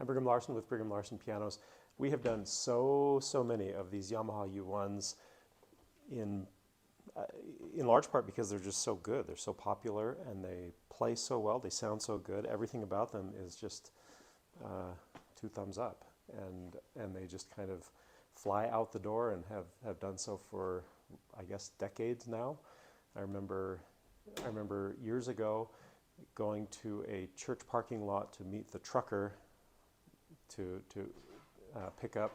I'm Brigham Larson with Brigham Larson Pianos. We have done so many of these Yamaha U1s in large part because they're just so good. They're so popular and they play so well. They sound so good. Everything about them is just two thumbs up, and they just kind of fly out the door and have done so for, I guess, decades now. I remember years ago going to a church parking lot to meet the trucker to pick up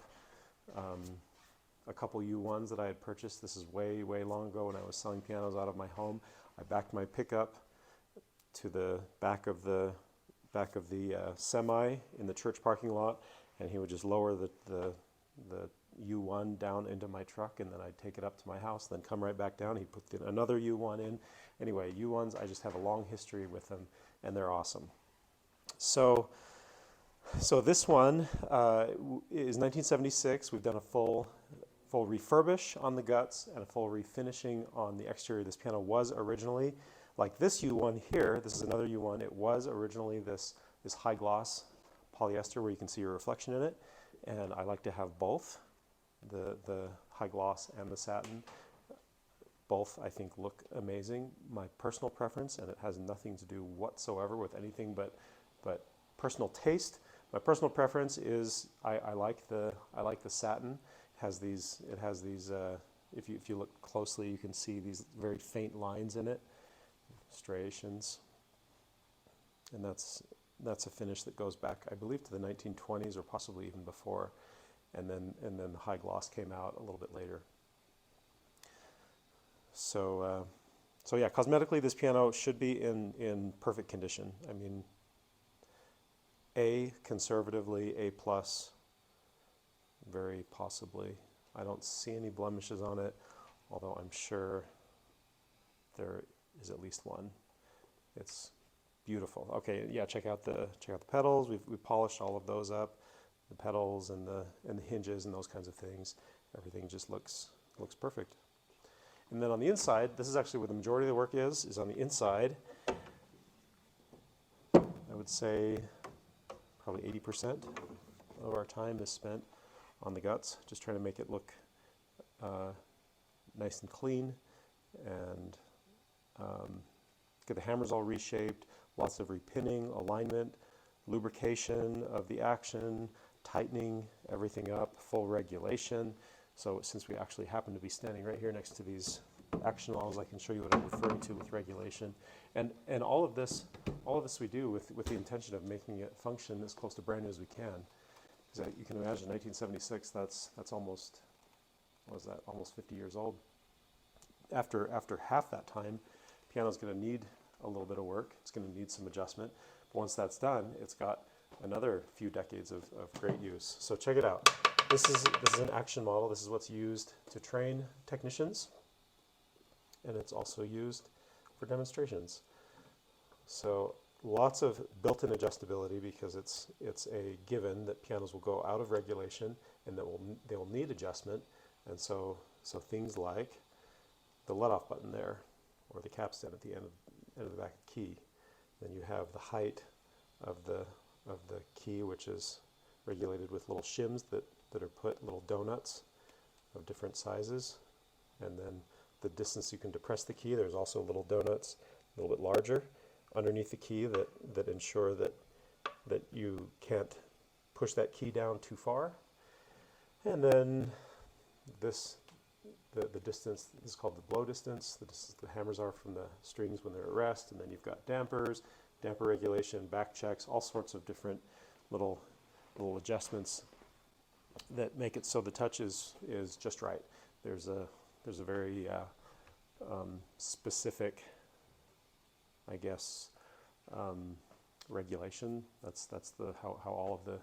a couple U1s that I had purchased. This is way long ago when I was selling pianos out of my home. I backed my pickup to the back of the semi in the church parking lot, and he would just lower the U1 down into my truck, and then I'd take it up to my house, then come right back down. He'd put another U1 in. Anyway, U1s, I just have a long history with them, and they're awesome. So this one is 1976. We've done a full refurbish on the guts and a full refinishing on the exterior. This piano was originally, like this U1 here, this is another U1, it was originally this high gloss polyester where you can see your reflection in it, and I like to have both, the high gloss and the satin. Both, I think, look amazing. My personal preference, and it has nothing to do whatsoever with anything but personal taste. My personal preference is I like the satin. It has these. If you look closely, you can see these very faint lines in it, striations, and that's a finish that goes back, I believe, to the 1920s or possibly even before, and then the high gloss came out a little bit later. So yeah, cosmetically, this piano should be in perfect condition. I mean, conservatively, A+, very possibly. I don't see any blemishes on it, although I'm sure there is at least one. It's beautiful. Okay, yeah, check out the pedals. We polished all of those up, the pedals and the hinges and those kinds of things. Everything just looks perfect. And then on the inside, this is actually where the majority of the work is on the inside. I would say probably 80% of our time is spent on the guts, just trying to make it look nice and clean, and get the hammers all reshaped, lots of repinning, alignment, lubrication of the action, tightening everything up, full regulation. So since we actually happen to be standing right here next to these action walls, I can show you what I'm referring to with regulation. And all of this we do with the intention of making it function as close to brand new as we can. Because you can imagine 1976, that's almost, what was that, almost 50 years old. After half that time, piano's going to need a little bit of work. It's going to need some adjustment. But once that's done, it's got another few decades of great use. So check it out. This is an action model. This is what's used to train technicians, and it's also used for demonstrations. So lots of built-in adjustability, because it's a given that pianos will go out of regulation and that they will need adjustment. And so things like the let-off button there, or the capstan at the end of the back of the key. Then you have the height of the key, which is regulated with little shims that are put, little donuts of different sizes. And then the distance you can depress the key, there's also little donuts a little bit larger underneath the key that ensure that you can't push that key down too far. And then the distance is called the blow distance. The distance the hammers are from the strings when they're at rest. And then you've got dampers, damper regulation, back checks, all sorts of different little adjustments that make it so the touch is just right. There's a very specific, I guess, regulation. That's how all of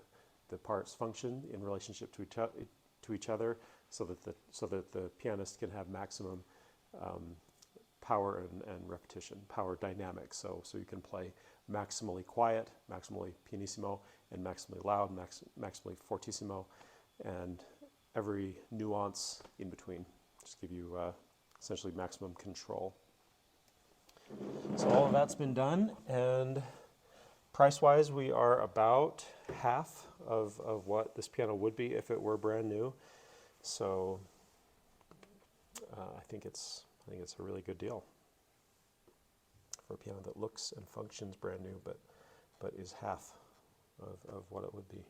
the parts function in relationship to each other, so that the pianist can have maximum power and repetition, power dynamics. So you can play maximally quiet, maximally pianissimo, and maximally loud, maximally fortissimo, and every nuance in between. Just give you essentially maximum control. So all of that's been done, and Price-wise, we are about half of what this piano would be if it were brand new. So I think it's a really good deal for a piano that looks and functions brand new, but is half of what it would be.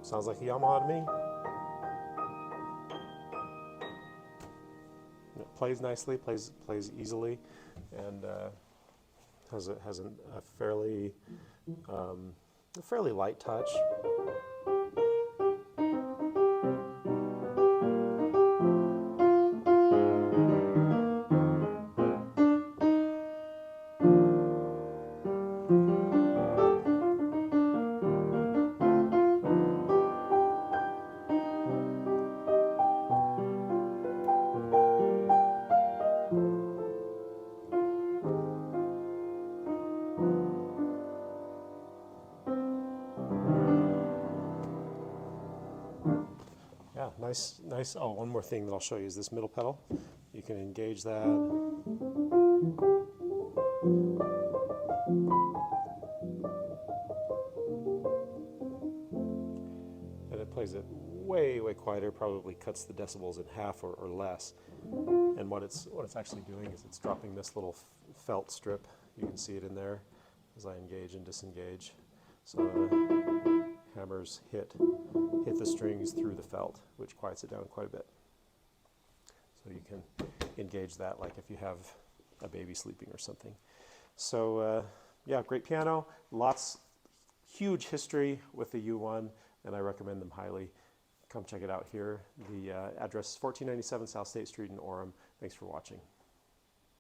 Sounds like a Yamaha to me. It plays nicely, plays easily, and has a fairly light touch. Yeah, nice. Oh, one more thing that I'll show you is this middle pedal. You can engage that. And it plays it way quieter, probably cuts the decibels in half or less. And what it's actually doing is it's dropping this little felt strip. You can see it in there as I engage and disengage. So the hammers hit the strings through the felt, which quiets it down quite a bit. So you can engage that like if you have a baby sleeping or something. So yeah, great piano. Huge history with the U1, and I recommend them highly. Come check it out here. The address is 1497 South State Street in Orem. Thanks for watching.